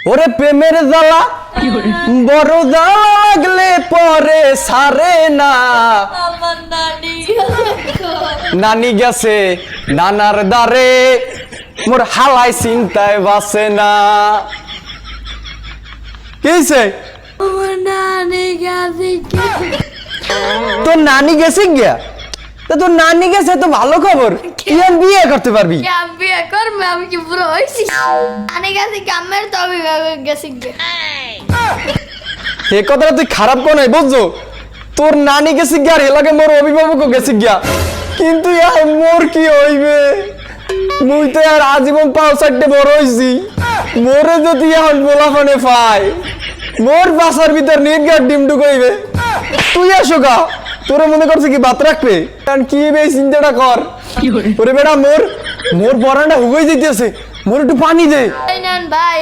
ওরে প্রেমের জ্বালা বড় জ্বালা লাগলে পরে সারে না। আমার নানি নানি গেছে নানার দ্বারে, মোর হালাই চিন্তায় বাসে না। কি হইছে? আমার নানি গেছে তোর নানি গেছে গিয়া? তো তোর নানি গেছে তো ভালো খবর, তুই আর বিয়ে করতে পারবি। বিয়ে করবে? আমি কি বুড়ো হয়েছি? নানি গেছে গ্রামের তো আমি গেছি এ কথাটা তুই খারাপ কোন বুঝছো? তোর নানি গেছে গিয়া আর এলাকে মোর অভিভাবকও গেছে গিয়া, কিন্তু আর মোর কি হইবে? মুই তো আর আজীবন পাও চারটে বড় হইছি, মোরে যদি এখন বোলাফানে পাই মোর বাসার ভিতর নির্গার ডিম ঢুকাইবে। তুই আসো গা, তোরে মনে করছে কি বাত রাখবে? কারণ কি বে চিন্তাটা কর। ওরে বেটা মোর মোর পরানটা হুগই যেতেছে, মোর একটু পানি দে। ভাই